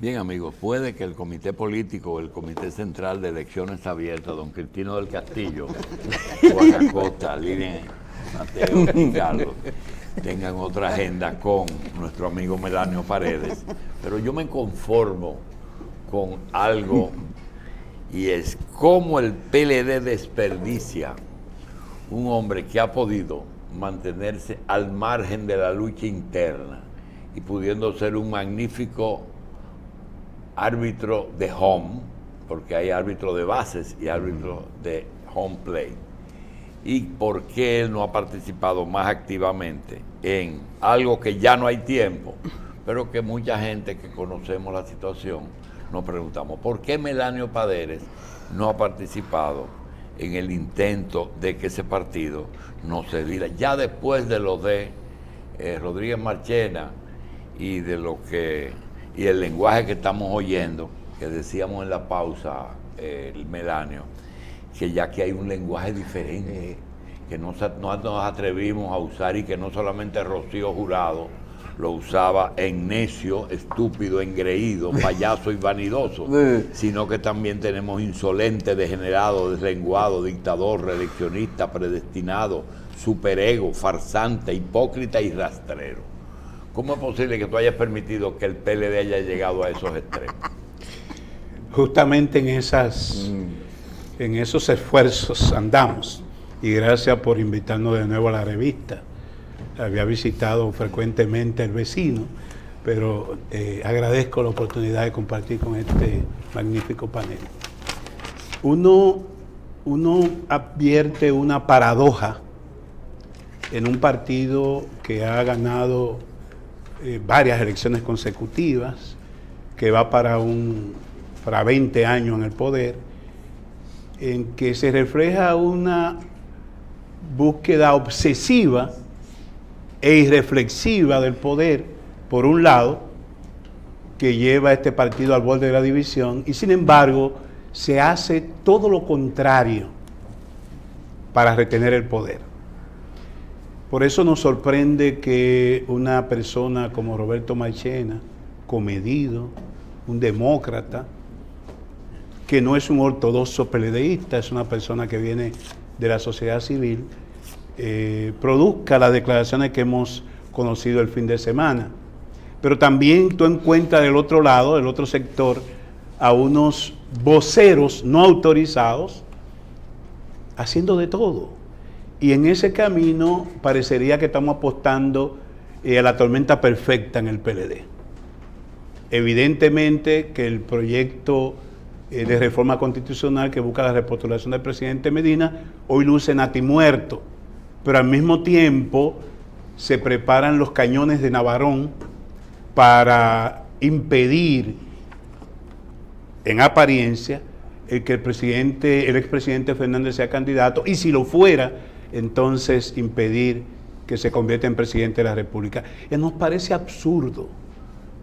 Bien, amigos, puede que el comité político, el comité central de elecciones abiertas, don Cristino del Castillo, Juan Acosta, Lilian, Mateo y Carlos, tengan otra agenda con nuestro amigo Melanio Paredes, pero yo me conformo con algo, y es cómo el PLD desperdicia un hombre que ha podido mantenerse al margen de la lucha interna y pudiendo ser un magnífico árbitro de home, porque hay árbitro de bases y árbitro de home play. ¿Y por qué él no ha participado más activamente en algo que ya no hay tiempo, pero que mucha gente que conocemos la situación nos preguntamos? ¿Por qué Melanio Paredes no ha participado en el intento de que ese partido no se diera? Ya después de lo de Rodríguez Marchena y de lo que y el lenguaje que estamos oyendo, que decíamos en la pausa, el Melanio, que ya que hay un lenguaje diferente, que no nos atrevimos a usar, y que no solamente Rocío Jurado lo usaba en necio, estúpido, engreído, payaso y vanidoso, sino que también tenemos insolente, degenerado, deslenguado, dictador, reeleccionista, predestinado, superego, farsante, hipócrita y rastrero. ¿Cómo es posible que tú hayas permitido que el PLD haya llegado a esos extremos? Justamente en esos esfuerzos andamos, y gracias por invitarnos de nuevo a la revista. Había visitado frecuentemente el vecino, pero agradezco la oportunidad de compartir con este magnífico panel. Uno advierte una paradoja en un partido que ha ganado varias elecciones consecutivas, que va para 20 años en el poder, en que se refleja una búsqueda obsesiva e irreflexiva del poder, por un lado, que lleva a este partido al borde de la división, y sin embargo se hace todo lo contrario para retener el poder. Por eso nos sorprende que una persona como Roberto Marchena, comedido, un demócrata, que no es un ortodoxo PLDista, es una persona que viene de la sociedad civil, produzca las declaraciones que hemos conocido el fin de semana. Pero también tú encuentras del otro lado, del otro sector, a unos voceros no autorizados haciendo de todo. Y en ese camino parecería que estamos apostando a la tormenta perfecta en el PLD. Evidentemente que el proyecto de reforma constitucional que busca la repostulación del presidente Medina hoy luce natimuerto, pero al mismo tiempo se preparan los cañones de Navarón para impedir, en apariencia, que el expresidente Fernández sea candidato, y si lo fuera, entonces impedir que se convierta en presidente de la República. Nos parece absurdo,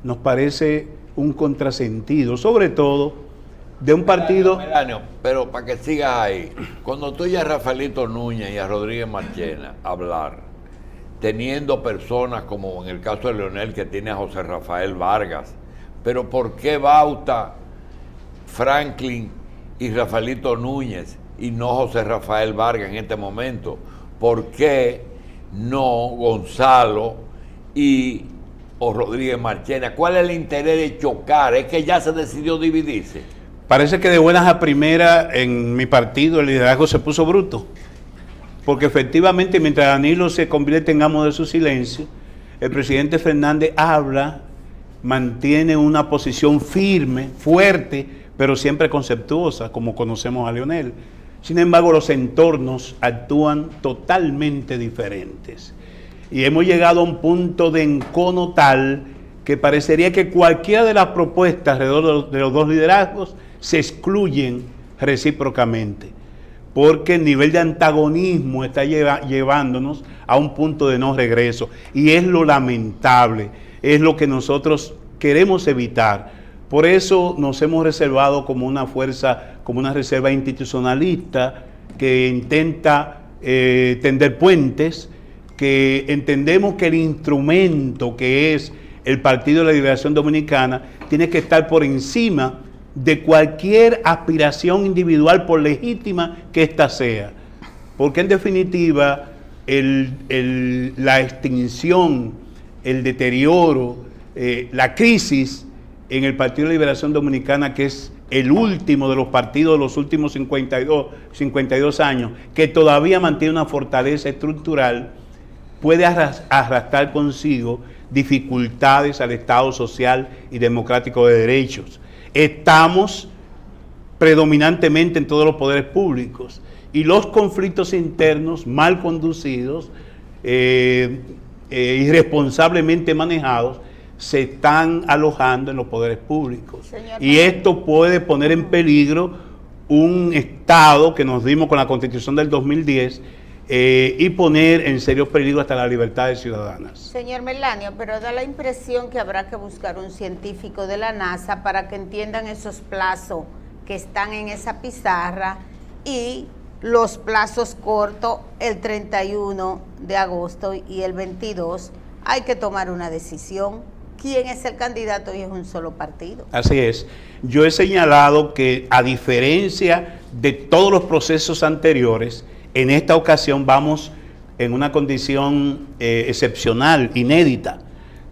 nos parece un contrasentido, sobre todo de un partido... Melanio, pero para que sigas ahí, cuando tú oyes a Rafaelito Núñez y a Rodríguez Marchena hablar, teniendo personas como en el caso de Leonel, que tiene a José Rafael Vargas, pero ¿por qué Bauta, Franklin y Rafaelito Núñez y no José Rafael Vargas en este momento? ¿Por qué no Gonzalo o Rodríguez Marchena? ¿Cuál es el interés de chocar? ¿Es que ya se decidió dividirse? Parece que de buenas a primeras en mi partido el liderazgo se puso bruto, porque efectivamente mientras Danilo se convierte en amo de su silencio, el presidente Fernández habla, mantiene una posición firme, fuerte, pero siempre conceptuosa, como conocemos a Leonel. Sin embargo, los entornos actúan totalmente diferentes. Y hemos llegado a un punto de encono tal que parecería que cualquiera de las propuestas alrededor de los dos liderazgos se excluyen recíprocamente, porque el nivel de antagonismo está llevándonos a un punto de no regreso. Y es lo lamentable, es lo que nosotros queremos evitar. Por eso nos hemos reservado como una fuerza, como una reserva institucionalista que intenta tender puentes, que entendemos que el instrumento que es el Partido de la Liberación Dominicana tiene que estar por encima de cualquier aspiración individual, por legítima que ésta sea. Porque en definitiva, la extinción, el deterioro, la crisis en el Partido de Liberación Dominicana, que es el último de los partidos de los últimos 52 años, que todavía mantiene una fortaleza estructural, puede arrastrar consigo dificultades al Estado social y democrático de derechos. Estamos predominantemente en todos los poderes públicos y los conflictos internos mal conducidos, irresponsablemente manejados, se están alojando en los poderes públicos. Y esto puede poner en peligro un Estado que nos dimos con la Constitución del 2010 y poner en serio peligro hasta las libertades ciudadanas. Señor Melanio, pero da la impresión que habrá que buscar un científico de la NASA para que entiendan esos plazos que están en esa pizarra y los plazos cortos, el 31 de agosto y el 22, hay que tomar una decisión. ¿Quién es el candidato? Y es un solo partido. Así es. Yo he señalado que, a diferencia de todos los procesos anteriores, en esta ocasión vamos en una condición excepcional, inédita.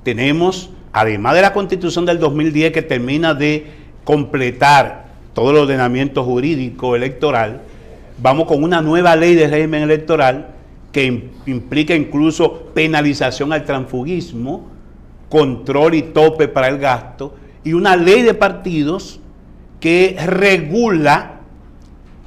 Tenemos, además de la Constitución del 2010 que termina de completar todo el ordenamiento jurídico electoral, vamos con una nueva ley de régimen electoral que implica incluso penalización al transfugismo, control y tope para el gasto, y una ley de partidos que regula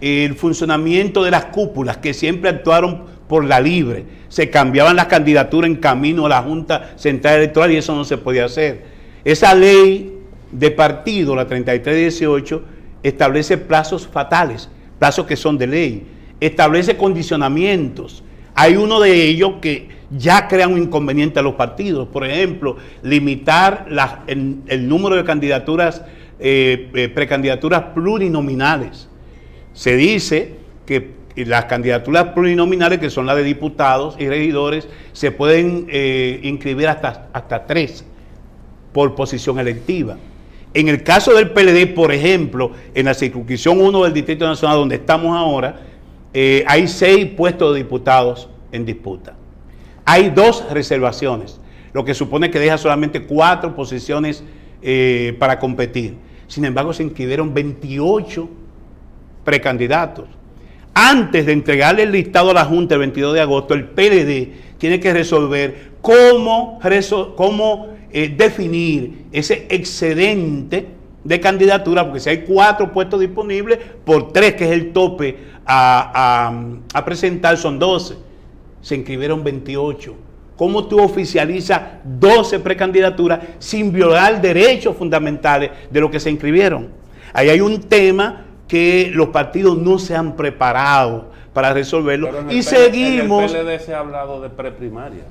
el funcionamiento de las cúpulas, que siempre actuaron por la libre. Se cambiaban las candidaturas en camino a la Junta Central Electoral y eso no se podía hacer. Esa ley de partido, la 3318, establece plazos fatales, plazos que son de ley, establece condicionamientos. Hay uno de ellos que ya crea un inconveniente a los partidos, por ejemplo, limitar el número de candidaturas, precandidaturas plurinominales. Se dice que las candidaturas plurinominales, que son las de diputados y regidores, se pueden inscribir hasta 3 por posición electiva. En el caso del PLD, por ejemplo, en la circunscripción 1 del Distrito Nacional, donde estamos ahora, hay 6 puestos de diputados en disputa. Hay 2 reservaciones, lo que supone que deja solamente 4 posiciones para competir. Sin embargo, se inscribieron 28 precandidatos. Antes de entregarle el listado a la Junta el 22 de agosto, el PLD tiene que resolver cómo definir ese excedente de candidatura, porque si hay 4 puestos disponibles, por 3, que es el tope a presentar, son 12. Se inscribieron 28. ¿Cómo tú oficializas 12 precandidaturas sin violar derechos fundamentales de los que se inscribieron? Ahí hay un tema que los partidos no se han preparado para resolverlo y seguimos. En el PLD se ha hablado de preprimaria.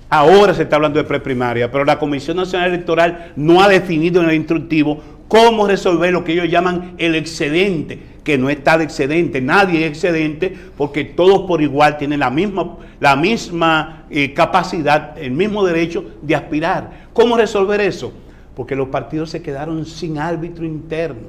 Ahora se está hablando de preprimaria, pero la Comisión Nacional Electoral no ha definido en el instructivo cómo resolver lo que ellos llaman el excedente, que no está de excedente, nadie es excedente, porque todos por igual tienen la misma capacidad, el mismo derecho de aspirar. ¿Cómo resolver eso? Porque los partidos se quedaron sin árbitro interno.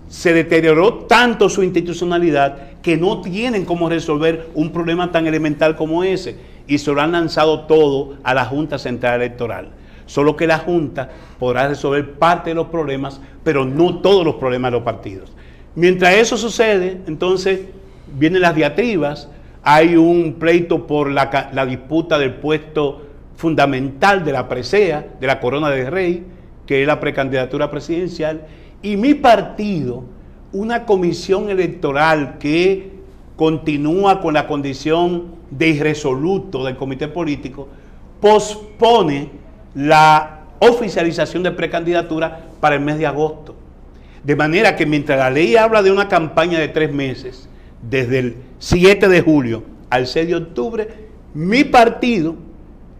Se deterioró tanto su institucionalidad que no tienen cómo resolver un problema tan elemental como ese, y se lo han lanzado todo a la Junta Central Electoral. Solo que la Junta podrá resolver parte de los problemas, pero no todos los problemas de los partidos. Mientras eso sucede, entonces vienen las diatribas. Hay un pleito por la disputa del puesto fundamental de la presea, de la corona del rey, que es la precandidatura presidencial, y mi partido, una comisión electoral que continúa con la condición de irresoluto del comité político, pospone la oficialización de precandidatura para el mes de agosto. De manera que mientras la ley habla de una campaña de 3 meses, desde el 7 de julio al 6 de octubre, mi partido,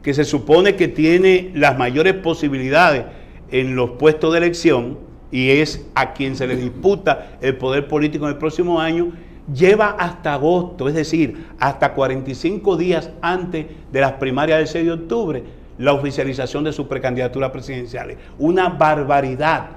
que se supone que tiene las mayores posibilidades en los puestos de elección y es a quien se le disputa el poder político en el próximo año, lleva hasta agosto, es decir, hasta 45 días antes de las primarias del 6 de octubre, la oficialización de sus precandidaturas presidenciales. Una barbaridad,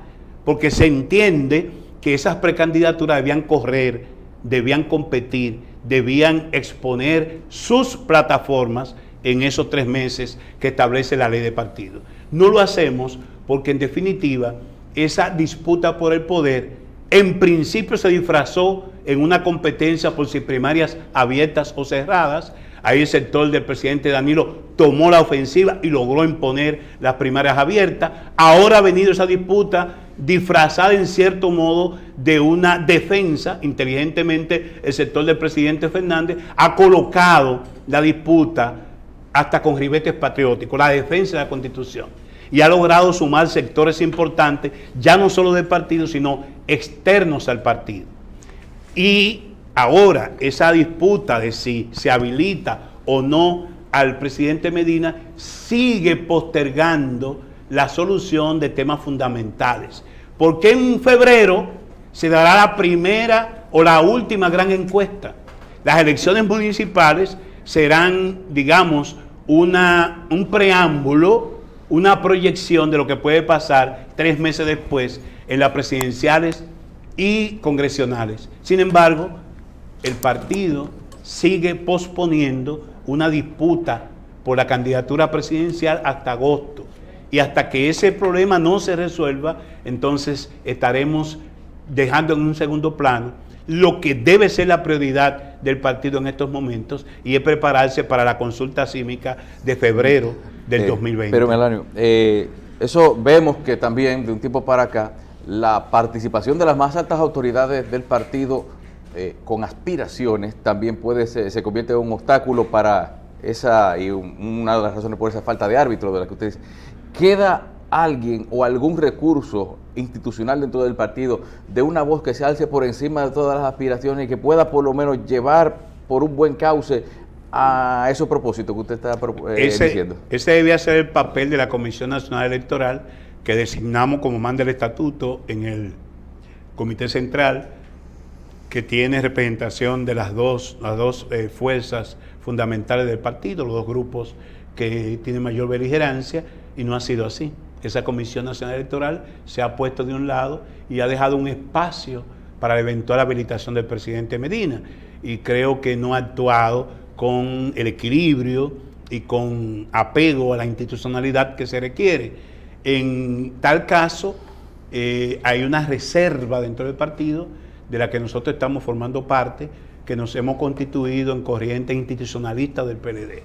porque se entiende que esas precandidaturas debían correr, debían competir, debían exponer sus plataformas en esos 3 meses que establece la ley de partido. No lo hacemos porque en definitiva esa disputa por el poder en principio se disfrazó en una competencia por si primarias abiertas o cerradas. Ahí el sector del presidente Danilo tomó la ofensiva y logró imponer las primarias abiertas. Ahora ha venido esa disputa disfrazada en cierto modo de una defensa. Inteligentemente el sector del presidente Fernández ha colocado la disputa hasta con ribetes patrióticos, la defensa de la Constitución, y ha logrado sumar sectores importantes, ya no solo del partido, sino externos al partido. Y ahora esa disputa de si se habilita o no al presidente Medina sigue postergando la solución de temas fundamentales, porque en febrero se dará la primera o la última gran encuesta. Las elecciones municipales serán, digamos, un preámbulo, una proyección de lo que puede pasar 3 meses después en las presidenciales y congresionales. Sin embargo, el partido sigue posponiendo una disputa por la candidatura presidencial hasta agosto. Y hasta que ese problema no se resuelva, entonces estaremos dejando en un segundo plano lo que debe ser la prioridad del partido en estos momentos, y es prepararse para la consulta cívica de febrero del 2020. Pero Melanio, eso vemos que también de un tiempo para acá la participación de las más altas autoridades del partido con aspiraciones también se convierte en un obstáculo para esa, y una de las razones por esa falta de árbitro de la que usted dice. ¿Queda alguien o algún recurso institucional dentro del partido de una voz que se alce por encima de todas las aspiraciones y que pueda por lo menos llevar por un buen cauce a esos propósitos que usted está diciendo? Ese debía ser el papel de la Comisión Nacional Electoral, que designamos como manda el estatuto en el Comité Central, que tiene representación de las dos fuerzas fundamentales del partido, los 2 grupos que tienen mayor beligerancia, y no ha sido así. Esa Comisión Nacional Electoral se ha puesto de un lado y ha dejado un espacio para la eventual habilitación del presidente Medina, y creo que no ha actuado con el equilibrio y con apego a la institucionalidad que se requiere. En tal caso, hay una reserva dentro del partido de la que nosotros estamos formando parte, que nos hemos constituido en corriente institucionalista del PLD,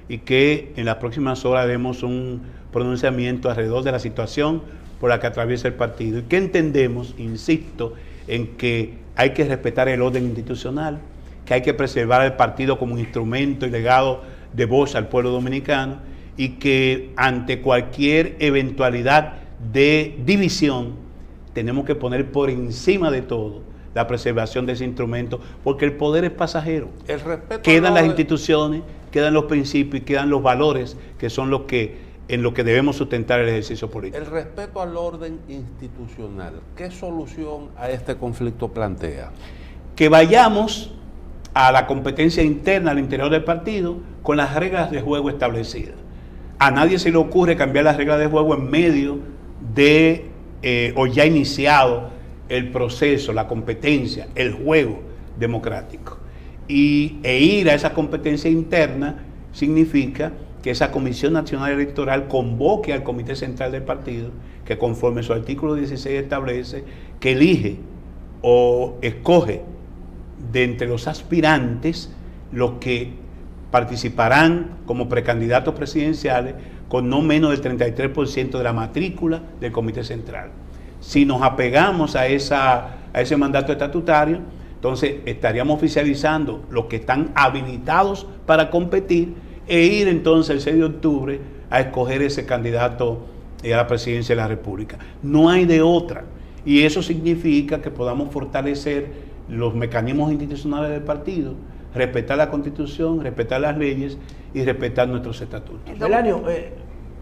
y que en las próximas horas haremos un pronunciamiento alrededor de la situación por la que atraviesa el partido, y que entendemos, insisto, en que hay que respetar el orden institucional, que hay que preservar el partido como un instrumento y legado de voz al pueblo dominicano, y que ante cualquier eventualidad de división tenemos que poner por encima de todo la preservación de ese instrumento, porque el poder es pasajero. Quedan las instituciones, quedan los principios y quedan los valores, que son los que en lo que debemos sustentar el ejercicio político. El respeto al orden institucional, ¿qué solución a este conflicto plantea? Que vayamos a la competencia interna al interior del partido con las reglas de juego establecidas. A nadie se le ocurre cambiar las reglas de juego en medio de o ya iniciado el proceso, la competencia, el juego democrático. E ir a esa competencia interna significa que esa Comisión Nacional Electoral convoque al Comité Central del partido, que conforme su artículo 16 establece, que elige o escoge de entre los aspirantes los que participarán como precandidatos presidenciales con no menos del 33% de la matrícula del Comité Central. Si nos apegamos a ese mandato estatutario, entonces estaríamos oficializando los que están habilitados para competir e ir entonces el 6 de octubre a escoger ese candidato a la presidencia de la República. No hay de otra. Y eso significa que podamos fortalecer los mecanismos institucionales del partido, respetar la Constitución, respetar las leyes y respetar nuestros estatutos. Melanio,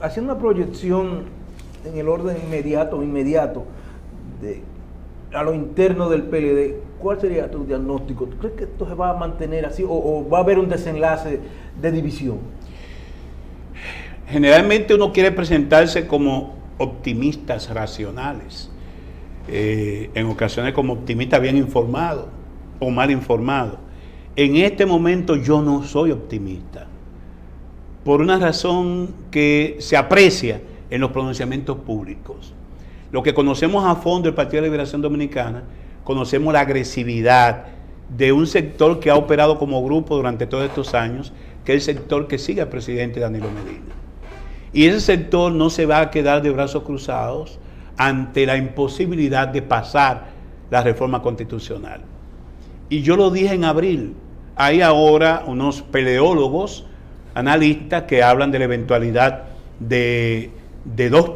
haciendo una proyección en el orden inmediato a lo interno del PLD, ¿cuál sería tu diagnóstico? ¿Tú crees que esto se va a mantener así o va a haber un desenlace de división? Generalmente uno quiere presentarse como optimistas racionales, en ocasiones como optimistas bien informados o mal informados. En este momento yo no soy optimista, por una razón que se aprecia en los pronunciamientos públicos. Lo que conocemos a fondo el Partido de Liberación Dominicana, conocemos la agresividad de un sector que ha operado como grupo durante todos estos años, que es el sector que sigue al presidente Danilo Medina. Y ese sector no se va a quedar de brazos cruzados ante la imposibilidad de pasar la reforma constitucional. Y yo lo dije en abril, hay ahora unos peleólogos, analistas que hablan de la eventualidad de dos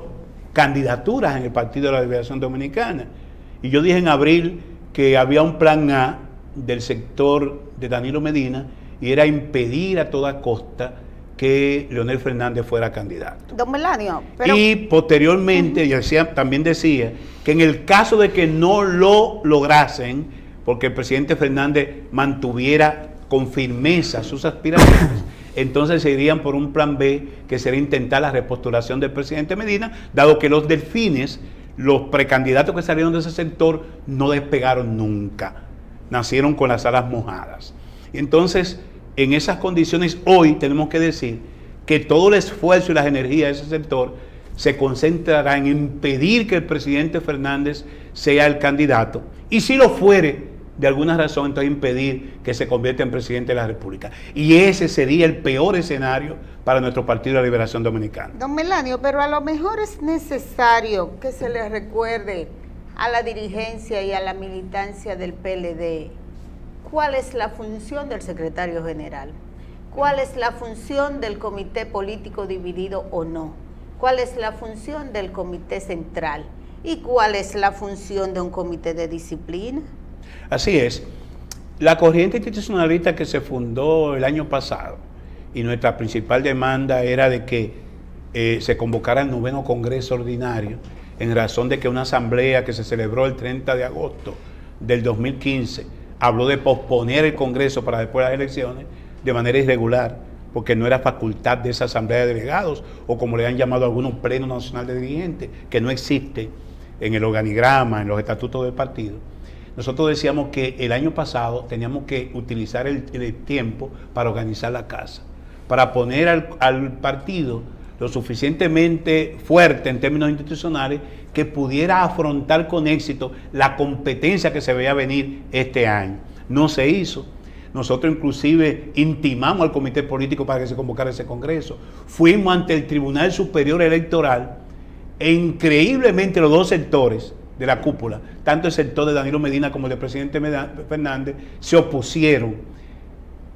candidaturas en el Partido de la Liberación Dominicana. Y yo dije en abril que había un plan A del sector de Danilo Medina y era impedir a toda costa que Leonel Fernández fuera candidato. Don Melanio, pero... Y posteriormente, también decía que en el caso de que no lo lograsen, porque el presidente Fernández mantuviera con firmeza sus aspiraciones, entonces se irían por un plan B, que sería intentar la repostulación del presidente Medina, dado que los delfines, los precandidatos que salieron de ese sector, no despegaron nunca, nacieron con las alas mojadas. Y entonces, en esas condiciones, hoy tenemos que decir que todo el esfuerzo y las energías de ese sector se concentrará en impedir que el presidente Fernández sea el candidato, y si lo fuere, de alguna razón, entonces impedir que se convierta en presidente de la República. Y ese sería el peor escenario para nuestro Partido de la Liberación Dominicana. Don Melanio, pero a lo mejor es necesario que se le recuerde a la dirigencia y a la militancia del PLD cuál es la función del secretario general, cuál es la función del comité político dividido o no, cuál es la función del comité central y cuál es la función de un comité de disciplina. Así es. La corriente institucionalista que se fundó el año pasado, y nuestra principal demanda era de que se convocara el 9º Congreso Ordinario, en razón de que una asamblea que se celebró el 30 de agosto del 2015 habló de posponer el Congreso para después de las elecciones de manera irregular, porque no era facultad de esa asamblea de delegados, o como le han llamado algunos, Pleno Nacional de Dirigentes, que no existe en el organigrama, en los estatutos del partido. Nosotros decíamos que el año pasado teníamos que utilizar el tiempo para organizar la casa, para poner al partido lo suficientemente fuerte en términos institucionales que pudiera afrontar con éxito la competencia que se veía venir este año. No se hizo. Nosotros inclusive intimamos al comité político para que se convocara ese congreso. Fuimos ante el Tribunal Superior Electoral e increíblemente los dos sectores de la cúpula, tanto el sector de Danilo Medina como el del presidente Fernández, se opusieron.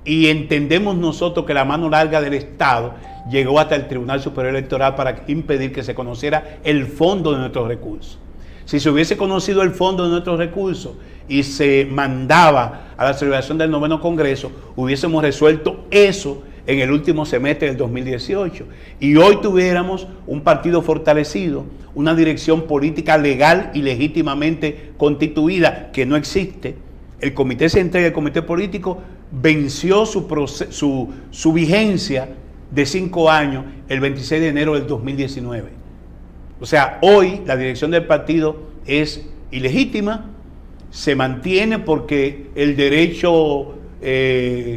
Y entendemos nosotros que la mano larga del Estado llegó hasta el Tribunal Superior Electoral para impedir que se conociera el fondo de nuestros recursos. Si se hubiese conocido el fondo de nuestros recursos y se mandaba a la celebración del 9º Congreso, hubiésemos resuelto eso en el último semestre del 2018. Y hoy tuviéramos un partido fortalecido, una dirección política legal y legítimamente constituida, que no existe. El Comité Central y el Comité Político venció su vigencia de 5 años el 26 de enero del 2019. O sea, hoy la dirección del partido es ilegítima, se mantiene porque el derecho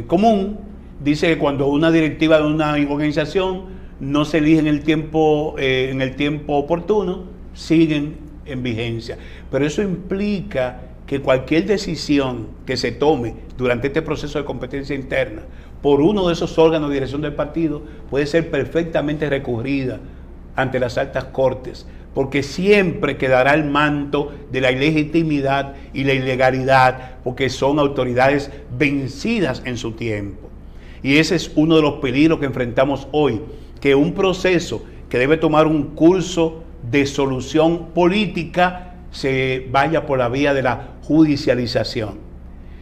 común dice que cuando una directiva de una organización no se elige en el tiempo oportuno, siguen en vigencia. Pero eso implica que cualquier decisión que se tome durante este proceso de competencia interna por uno de esos órganos de dirección del partido puede ser perfectamente recurrida ante las altas cortes, porque siempre quedará el manto de la ilegitimidad y la ilegalidad, porque son autoridades vencidas en su tiempo. Y ese es uno de los peligros que enfrentamos hoy, que un proceso que debe tomar un curso de solución política se vaya por la vía de la judicialización.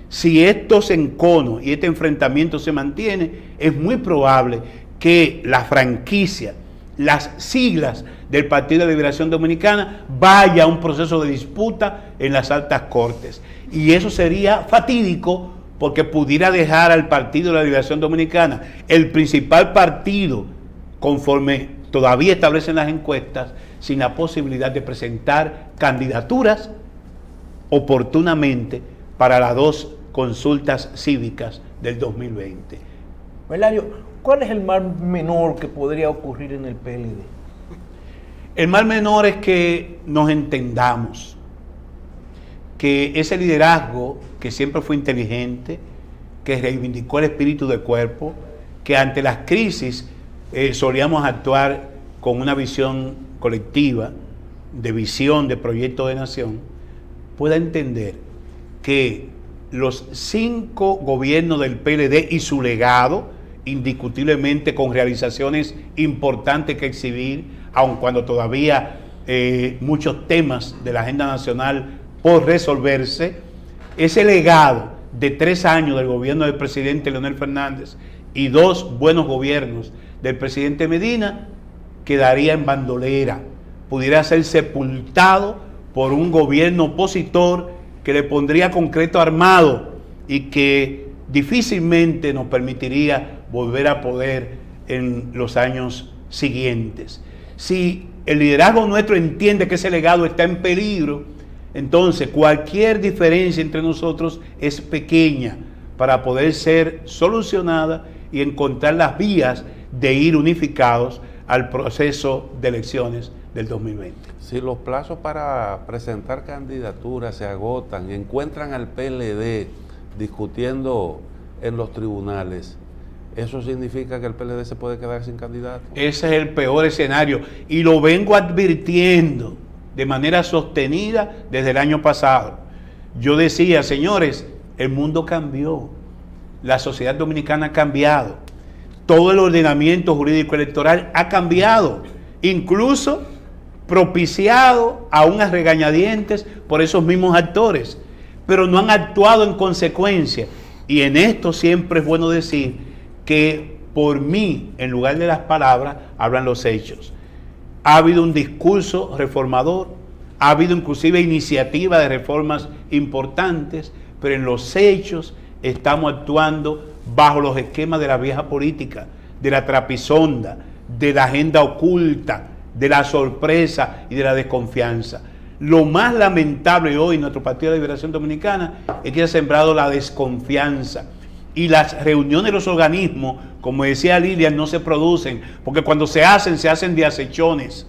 Si estos enconos y este enfrentamiento se mantiene, es muy probable que la franquicia, las siglas del Partido de Liberación Dominicana vaya a un proceso de disputa en las altas cortes. Y eso sería fatídico, porque pudiera dejar al Partido de la Liberación Dominicana, el principal partido conforme todavía establecen las encuestas, sin la posibilidad de presentar candidaturas oportunamente para las 2 consultas cívicas del 2020. Eladio, ¿cuál es el mal menor que podría ocurrir en el PLD? El mal menor es que nos entendamos, que ese liderazgo que siempre fue inteligente, que reivindicó el espíritu de cuerpo, que ante las crisis solíamos actuar con una visión colectiva, de visión, de proyecto de nación, pueda entender que los 5 gobiernos del PLD y su legado, indiscutiblemente con realizaciones importantes que exhibir, aun cuando todavía muchos temas de la agenda nacional por resolverse, ese legado de 3 años del gobierno del presidente Leonel Fernández y 2 buenos gobiernos del presidente Medina quedaría en bandolera, pudiera ser sepultado por un gobierno opositor que le pondría concreto armado y que difícilmente nos permitiría volver a poder en los años siguientes. Si el liderazgo nuestro entiende que ese legado está en peligro, entonces cualquier diferencia entre nosotros es pequeña para poder ser solucionada y encontrar las vías de ir unificados al proceso de elecciones del 2020. Si los plazos para presentar candidaturas se agotan, encuentran al PLD discutiendo en los tribunales, ¿eso significa que el PLD se puede quedar sin candidato? Ese es el peor escenario y lo vengo advirtiendo de manera sostenida desde el año pasado. Yo decía, señores, el mundo cambió, la sociedad dominicana ha cambiado, todo el ordenamiento jurídico electoral ha cambiado, incluso propiciado aún a regañadientes por esos mismos actores, pero no han actuado en consecuencia. Y en esto siempre es bueno decir que por mí, en lugar de las palabras, hablan los hechos. Ha habido un discurso reformador, ha habido inclusive iniciativa de reformas importantes, pero en los hechos estamos actuando bajo los esquemas de la vieja política, de la trapisonda, de la agenda oculta, de la sorpresa y de la desconfianza. Lo más lamentable hoy en nuestro Partido de Liberación Dominicana es que ha sembrado la desconfianza y las reuniones de los organismos, como decía Lilian, no se producen, porque cuando se hacen de acechones,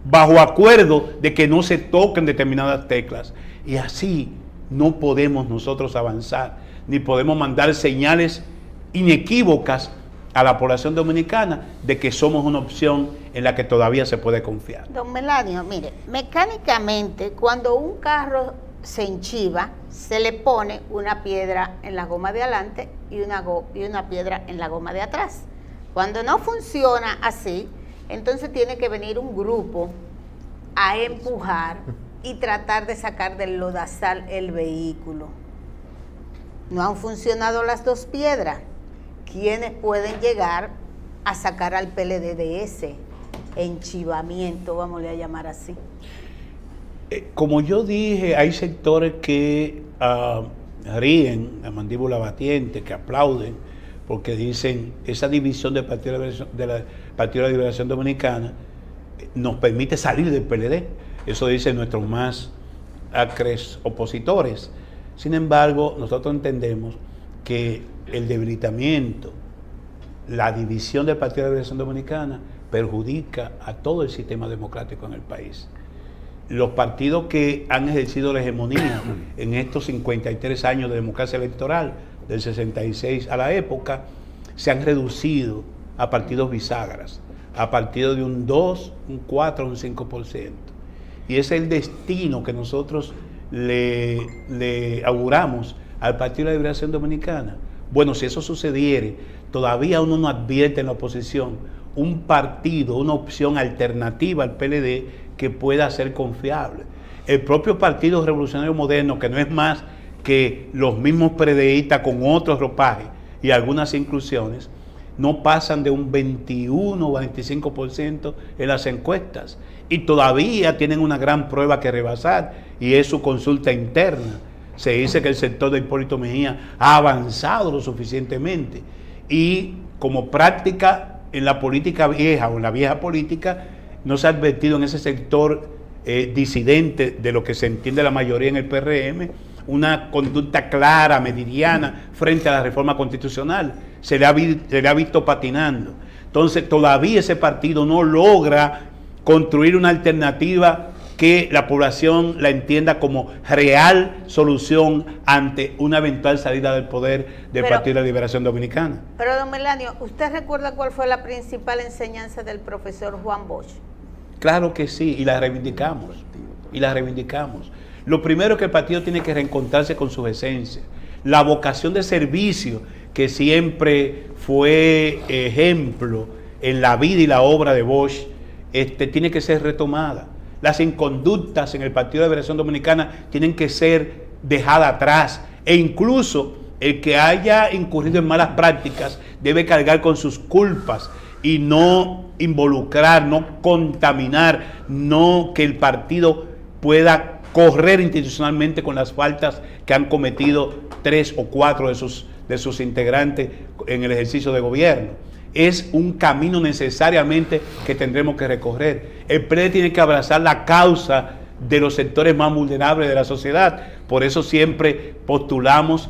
bajo acuerdo de que no se toquen determinadas teclas. Y así no podemos nosotros avanzar, ni podemos mandar señales inequívocas a la población dominicana de que somos una opción en la que todavía se puede confiar. Don Melanio, mire, mecánicamente cuando un carro se enchiva, se le pone una piedra en la goma de adelante y una piedra en la goma de atrás. Cuando no funciona así, entonces tiene que venir un grupo a empujar y tratar de sacar del lodazal el vehículo. No han funcionado las 2 piedras. ¿Quiénes pueden llegar a sacar al PLD de ese enchivamiento, vamos a llamar así? Como yo dije, hay sectores que ríen, la mandíbula batiente, que aplauden, porque dicen, esa división del Partido de la Liberación Dominicana nos permite salir del PLD. Eso dicen nuestros más acres opositores. Sin embargo, nosotros entendemos que el debilitamiento, la división del Partido de la Liberación Dominicana perjudica a todo el sistema democrático en el país. Los partidos que han ejercido la hegemonía en estos 53 años de democracia electoral, del 66 a la época, se han reducido a partidos bisagras, a partidos de un 2, un 4, un 5%. Y ese es el destino que nosotros le auguramos al Partido de la Liberación Dominicana. Bueno, si eso sucediere, todavía uno no advierte en la oposición un partido, una opción alternativa al PLD que pueda ser confiable. El propio Partido Revolucionario Moderno, que no es más que los mismos PRDistas con otros ropajes y algunas inclusiones, no pasan de un 21 o 25% en las encuestas y todavía tienen una gran prueba que rebasar y es su consulta interna. Se dice que el sector de Hipólito Mejía ha avanzado lo suficientemente y como práctica en la política vieja o en la vieja política no se ha advertido en ese sector disidente de lo que se entiende la mayoría en el PRM, una conducta clara, meridiana, frente a la reforma constitucional. Se le ha visto patinando. Entonces, todavía ese partido no logra construir una alternativa que la población la entienda como real solución ante una eventual salida del poder del Partido de la Liberación Dominicana. Pero, don Melanio, ¿usted recuerda cuál fue la principal enseñanza del profesor Juan Bosch? Claro que sí, y la reivindicamos. Lo primero es que el partido tiene que reencontrarse con su esencia. La vocación de servicio, que siempre fue ejemplo en la vida y la obra de Bosch, tiene que ser retomada. Las inconductas en el Partido de la Liberación Dominicana tienen que ser dejadas atrás, e incluso el que haya incurrido en malas prácticas debe cargar con sus culpas y no involucrar, no contaminar, no que el partido pueda correr institucionalmente con las faltas que han cometido 3 o 4 de sus integrantes en el ejercicio de gobierno. Es un camino necesariamente que tendremos que recorrer. El PLD tiene que abrazar la causa de los sectores más vulnerables de la sociedad. Por eso siempre postulamos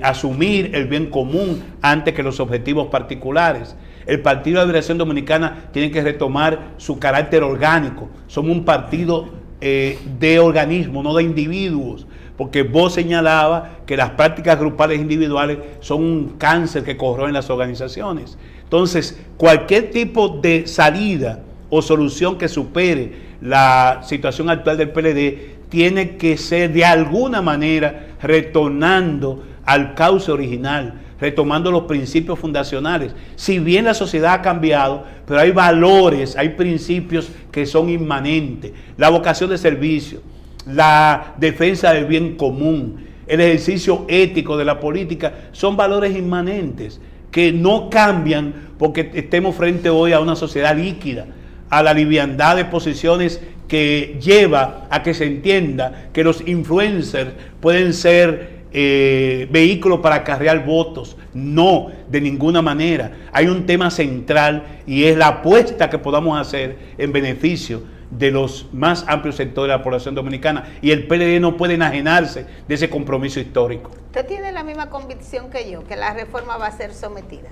asumir el bien común antes que los objetivos particulares. El Partido de la Liberación Dominicana tiene que retomar su carácter orgánico. Somos un partido de organismo, no de individuos, porque vos señalaba que las prácticas grupales e individuales son un cáncer que corroe las organizaciones. Entonces, cualquier tipo de salida o solución que supere la situación actual del PLD tiene que ser de alguna manera retornando al cauce original, retomando los principios fundacionales. Si bien la sociedad ha cambiado, pero hay valores, hay principios que son inmanentes. La vocación de servicio, la defensa del bien común, el ejercicio ético de la política, son valores inmanentes que no cambian porque estemos frente hoy a una sociedad líquida, a la liviandad de posiciones que lleva a que se entienda que los influencers pueden ser vehículos para acarrear votos. No, de ninguna manera. Hay un tema central y es la apuesta que podamos hacer en beneficio de los más amplios sectores de la población dominicana, y el PLD no puede enajenarse de ese compromiso histórico. ¿Usted tiene la misma convicción que yo, que la reforma va a ser sometida?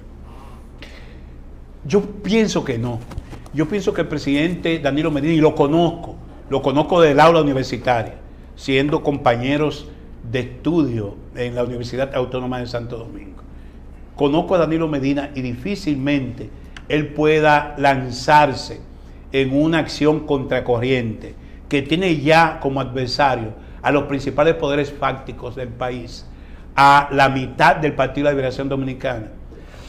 Yo pienso que no. Yo pienso que el presidente Danilo Medina, y lo conozco del aula universitaria, siendo compañeros de estudio en la Universidad Autónoma de Santo Domingo. Conozco a Danilo Medina y difícilmente él pueda lanzarse en una acción contracorriente que tiene ya como adversario a los principales poderes fácticos del país, a la mitad del Partido de la Liberación Dominicana,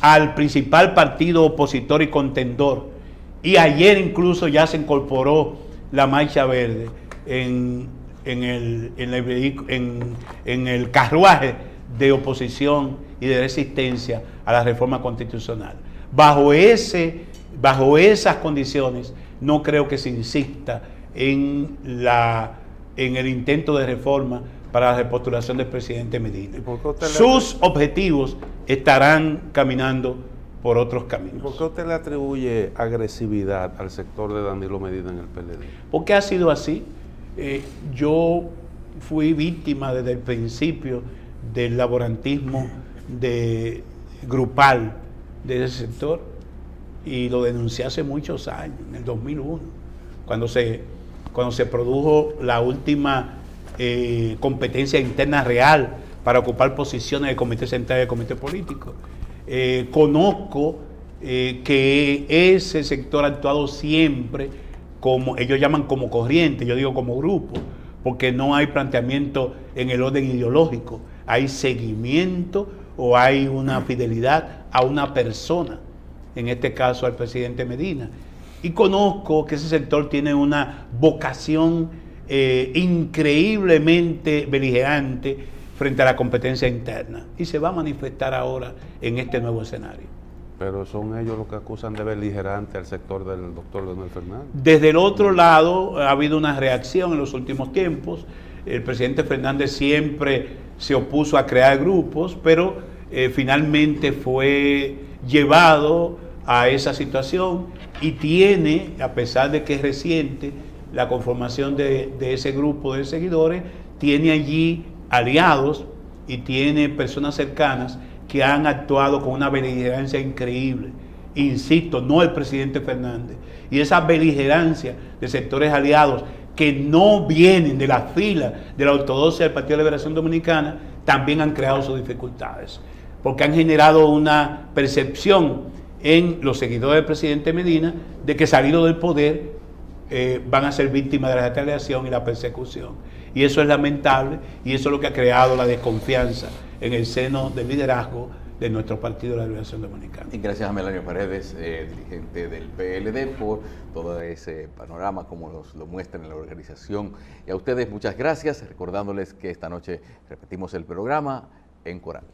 al principal partido opositor y contendor, y ayer incluso ya se incorporó la Marcha Verde en el carruaje de oposición y de resistencia a la reforma constitucional. Bajo esas condiciones, no creo que se insista en el intento de reforma para la repostulación del presidente Medina. Sus objetivos estarán caminando por otros caminos. ¿Por qué usted le atribuye agresividad al sector de Danilo Medina en el PLD? Porque ha sido así. Yo fui víctima desde el principio del laborantismo grupal de ese sector, y lo denuncié hace muchos años, en el 2001, cuando se produjo la última competencia interna real para ocupar posiciones del Comité Central y del Comité Político. Conozco que ese sector ha actuado siempre como ellos llaman como corriente, yo digo como grupo, porque no hay planteamiento en el orden ideológico, hay seguimiento o hay una fidelidad a una persona, en este caso al presidente Medina. Y conozco que ese sector tiene una vocación increíblemente beligerante frente a la competencia interna, y se va a manifestar ahora en este nuevo escenario. Pero son ellos los que acusan de beligerante al sector del doctor Leonel Fernández. Desde el otro lado ha habido una reacción en los últimos tiempos. El presidente Fernández siempre se opuso a crear grupos, pero finalmente fue llevado a esa situación y tiene, a pesar de que es reciente la conformación de ese grupo de seguidores, tiene allí aliados y tiene personas cercanas que han actuado con una beligerancia increíble. Insisto, no el presidente Fernández. Y esa beligerancia de sectores aliados que no vienen de la fila de la ortodoxia del Partido de Liberación Dominicana también han creado sus dificultades, porque han generado una percepción en los seguidores del presidente Medina de que salidos del poder van a ser víctimas de la retaliación y la persecución. Y eso es lamentable y eso es lo que ha creado la desconfianza en el seno del liderazgo de nuestro Partido de la Liberación Dominicana. Y gracias a Melanio Paredes, dirigente del PLD, por todo ese panorama como lo muestra en la organización. Y a ustedes muchas gracias, recordándoles que esta noche repetimos el programa en Coral.